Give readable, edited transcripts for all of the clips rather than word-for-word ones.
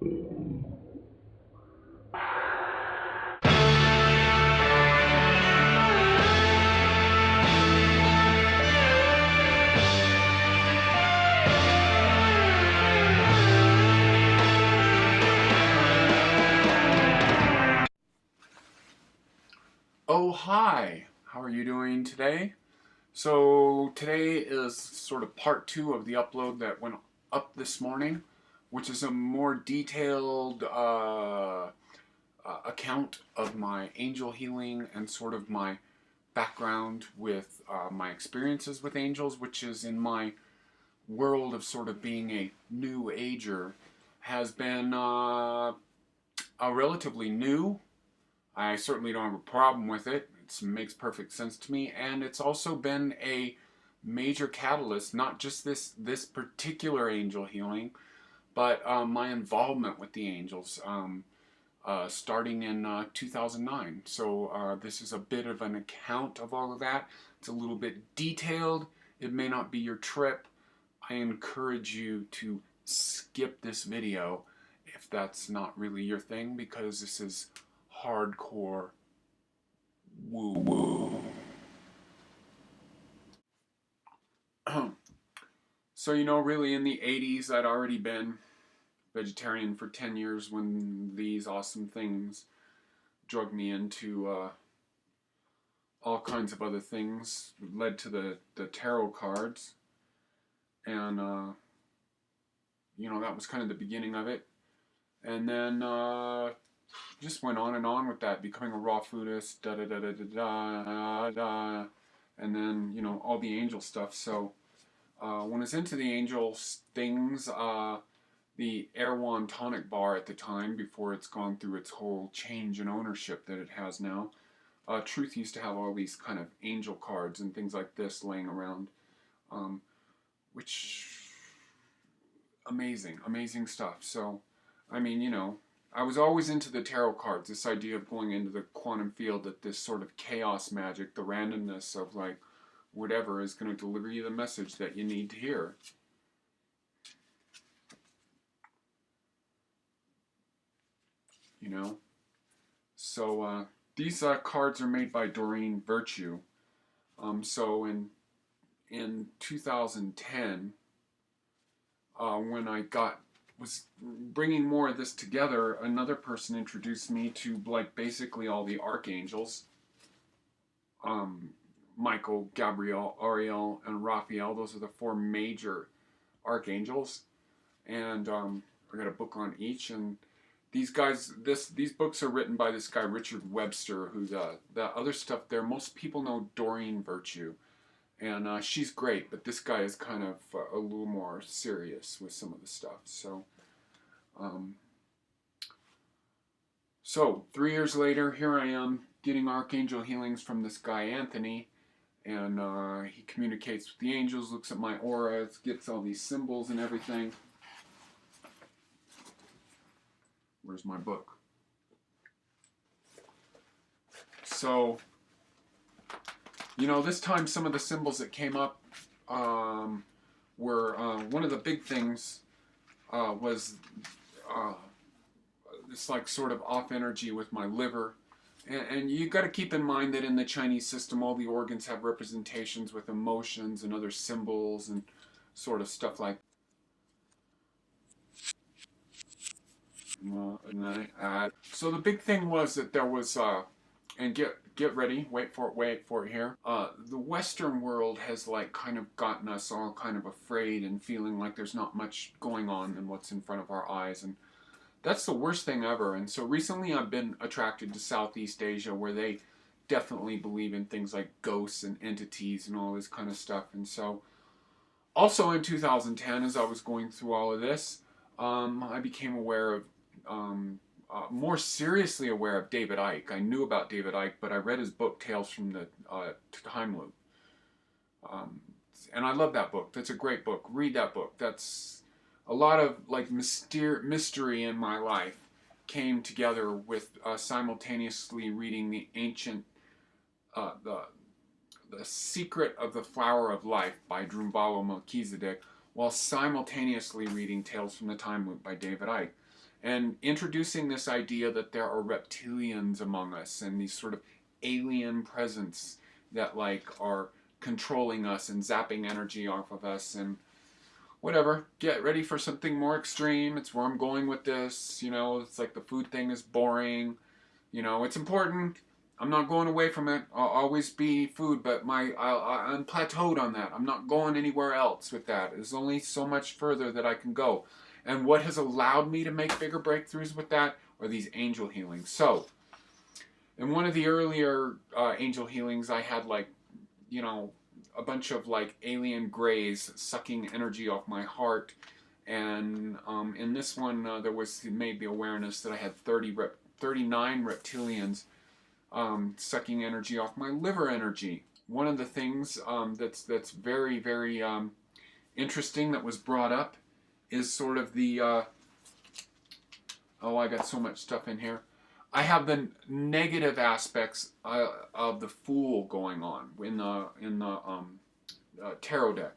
Oh, hi! How are you doing today? So, today is sort of part two of the upload that went up this morning, which is a more detailed account of my angel healing and sort of my background with my experiences with angels, which is in my world of sort of being a new ager, has been relatively new. I certainly don't have a problem with it. It makes perfect sense to me, and it's also been a major catalyst, not just this particular angel healing, but my involvement with the angels, starting in 2009. So this is a bit of an account of all of that. It's a little bit detailed. It may not be your trip. I encourage you to skip this video if that's not really your thing, because this is hardcore woo-woo. So, really in the 80s, I'd already been vegetarian for 10 years when these awesome things drug me into all kinds of other things, led to the tarot cards. And, that was kind of the beginning of it. And then just went on and on with that, becoming a raw foodist, da-da-da-da-da-da-da, and then, all the angel stuff. So when I was into the angel things, the Erewhon tonic bar at the time, before it's gone through its whole change in ownership that it has now, Truth used to have all these kind of angel cards and things like this laying around, which, amazing stuff. So, I mean, I was always into the tarot cards, this idea of going into the quantum field, that this sort of chaos magic, the randomness of like whatever is going to deliver you the message that you need to hear. So these cards are made by Doreen Virtue. So in 2010, when I was bringing more of this together, another person introduced me to like basically all the archangels. Michael, Gabriel, Ariel, and Raphael. Those are the four major archangels. And I got a book on each. And these guys, these books are written by this guy Richard Webster, who the other stuff there, most people know Doreen Virtue. And she's great, but this guy is kind of a little more serious with some of the stuff. So 3 years later, here I am getting archangel healings from this guy Anthony, and he communicates with the angels, looks at my aura, gets all these symbols and everything. Where's my book? So, this time some of the symbols that came up were, one of the big things was this like sort of off energy with my liver. And you got to keep in mind that in the Chinese system, all the organs have representations with emotions and other symbols and sort of stuff like so the big thing was that there was, and get ready, wait for it here. The Western world has like kind of gotten us all kind of afraid and feeling like there's not much going on in what's in front of our eyes, and that's the worst thing ever. And so recently I've been attracted to Southeast Asia, where they definitely believe in things like ghosts and entities and all this kind of stuff. And so also in 2010, as I was going through all of this, I became aware of, more seriously aware of David Icke. I knew about David Icke, but I read his book, Tales from the Time Loop. And I love that book. That's a great book. Read that book. That's a lot of like mystery in my life came together with simultaneously reading the ancient, the Secret of the Flower of Life by Drunvalo Melchizedek, while simultaneously reading Tales from the Time Loop by David Icke. and introducing this idea that there are reptilians among us and these sort of alien presence that like are controlling us and zapping energy off of us and whatever. Get ready for something more extreme. It's where I'm going with this. You know, it's like the food thing is boring. You know, it's important. I'm not going away from it. I'll always be food, but I'm plateaued on that. I'm not going anywhere else with that. There's only so much further that I can go. And what has allowed me to make bigger breakthroughs with that are these angel healings. So, in one of the earlier angel healings, I had like, you know, a bunch of like alien grays sucking energy off my heart. And in this one, there was maybe awareness that I had 39 reptilians sucking energy off my liver energy. One of the things that's very, very interesting that was brought up is sort of the, oh, I got so much stuff in here. I have the negative aspects of the Fool going on in the tarot deck.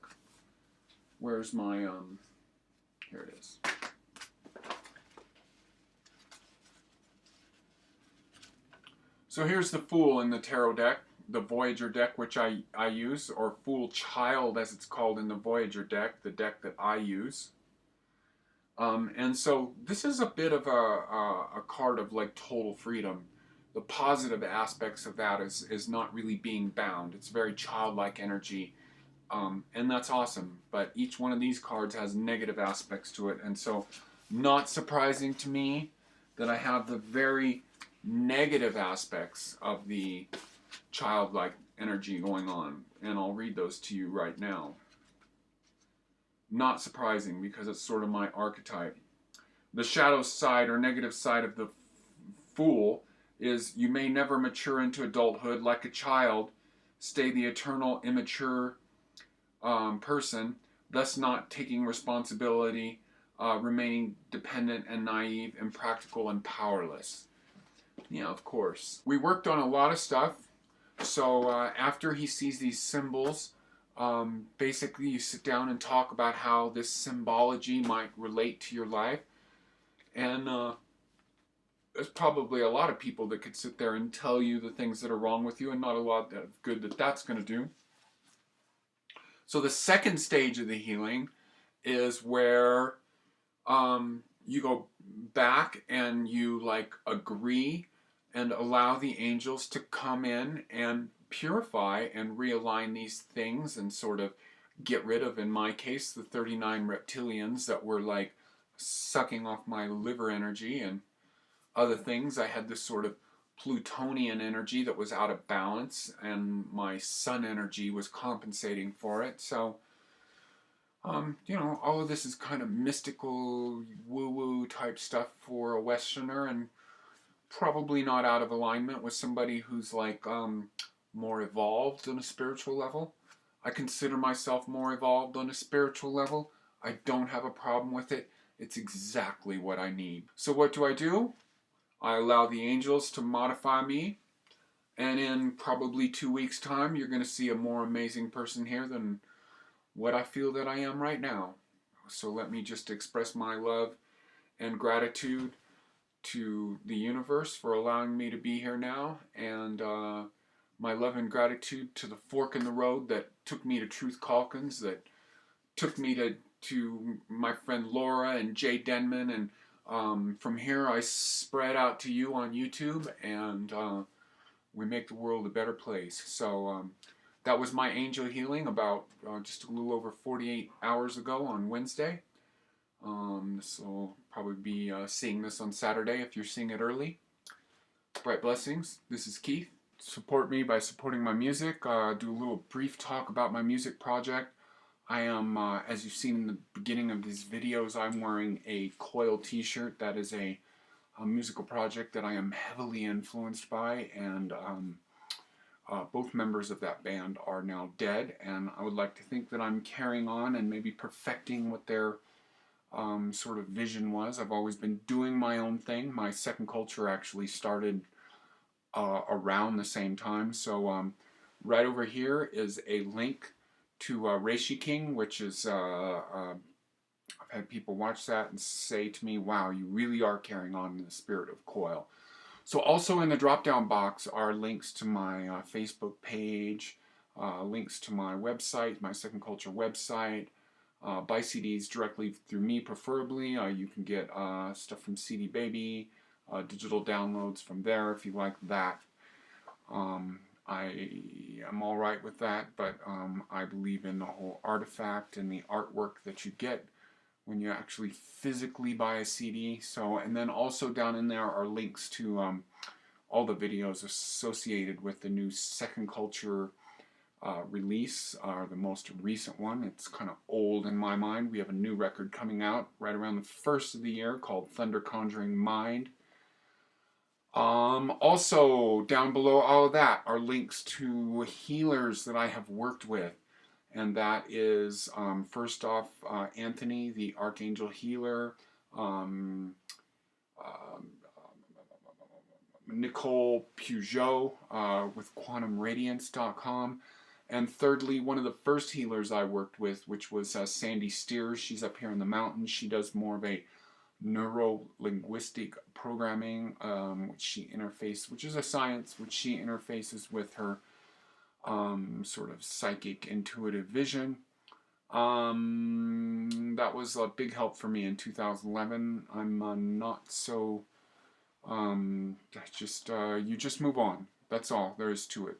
Where's my, here it is. So here's the Fool in the tarot deck, the Voyager deck, which I use, or Fool Child as it's called in the Voyager deck, the deck that I use. And so this is a bit of a card of like total freedom. The positive aspects of that is not really being bound. It's very childlike energy, and that's awesome. But each one of these cards has negative aspects to it, and so not surprising to me that I have the very negative aspects of the childlike energy going on, and I'll read those to you right now. Not surprising because it's sort of my archetype. The shadow side or negative side of the Fool is you may never mature into adulthood like a child, stay the eternal immature person, thus not taking responsibility, remaining dependent and naive, impractical and powerless. Yeah, of course. We worked on a lot of stuff. So after he sees these symbols, basically you sit down and talk about how this symbology might relate to your life. And there's probably a lot of people that could sit there and tell you the things that are wrong with you and not a lot of good that that's going to do. So the second stage of the healing is where you go back and you like agree and allow the angels to come in and purify and realign these things and sort of get rid of, in my case, the 39 reptilians that were like sucking off my liver energy and other things. I had this sort of Plutonian energy that was out of balance, and my sun energy was compensating for it. So, you know, all of this is kind of mystical, woo-woo type stuff for a Westerner, and probably not out of alignment with somebody who's like more evolved on a spiritual level. I consider myself more evolved on a spiritual level. I don't have a problem with it. It's exactly what I need. So what do? I allow the angels to modify me, and in probably 2 weeks' time, you're going to see a more amazing person here than what I feel that I am right now. So let me just express my love and gratitude to the universe for allowing me to be here now, and my love and gratitude to the fork in the road that took me to Truth Calkins, that took me to my friend Laura and Jay Denman, and from here I spread out to you on YouTube, and we make the world a better place. So that was my angel healing about just a little over 48 hours ago on Wednesday. So probably be seeing this on Saturday if you're seeing it early. Bright blessings. This is Keith. Support me by supporting my music. Do a little brief talk about my music project. I am, as you've seen in the beginning of these videos, I'm wearing a Coil t-shirt. That is a musical project that I am heavily influenced by, and both members of that band are now dead, and I would like to think that I'm carrying on and maybe perfecting what their sort of vision was. I've always been doing my own thing. My second culture actually started around the same time. So right over here is a link to Reishi King, which is I've had people watch that and say to me, wow, you really are carrying on in the spirit of coil. So also in the drop-down box are links to my Facebook page, links to my website, my Second Culture website. Buy CDs directly through me, preferably. You can get stuff from CD Baby, digital downloads from there if you like that. I am all right with that, but I believe in the whole artifact and the artwork that you get when you actually physically buy a CD. So, and then also down in there are links to all the videos associated with the new Second Culture release, the most recent one. It's kind of old in my mind. We have a new record coming out right around the first of the year called Thunder Conjuring Mind. Also, down below all of that are links to healers that I have worked with. And that is, first off, Anthony, the Archangel Healer, Nicole Peugault with quantumradiance.com. And thirdly, one of the first healers I worked with, which was Sandy Steers. She's up here in the mountains. She does more of a neuro-linguistic programming, which is a science which she interfaces with her sort of psychic intuitive vision. That was a big help for me in 2011. I'm not so you just move on. That's all there is to it.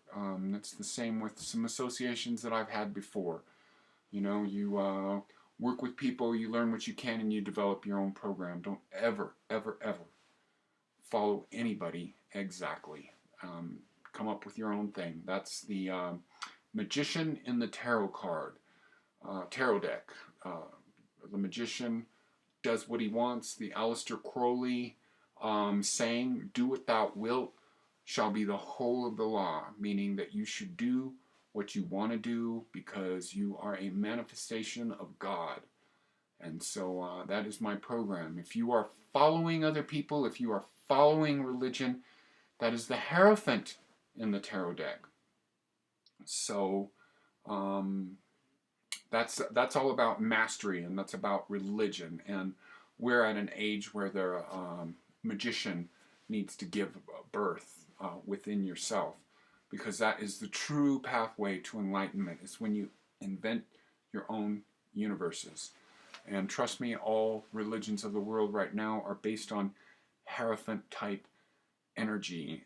It's the same with some associations that I've had before. You know, you work with people, you learn what you can, and you develop your own program. Don't ever, ever, ever follow anybody exactly. Come up with your own thing. That's the Magician in the Tarot tarot deck. The Magician does what he wants. The Aleister Crowley saying, "Do what thou wilt shall be the whole of the law," meaning that you should do what you want to do because you are a manifestation of God. And so that is my program. If you are following other people, if you are following religion, that is the Hierophant in the tarot deck. So that's all about mastery, and that's about religion. And we're at an age where the magician needs to give birth within yourself, because that is the true pathway to enlightenment, is when you invent your own universes. And trust me, all religions of the world right now are based on Hierophant type energy,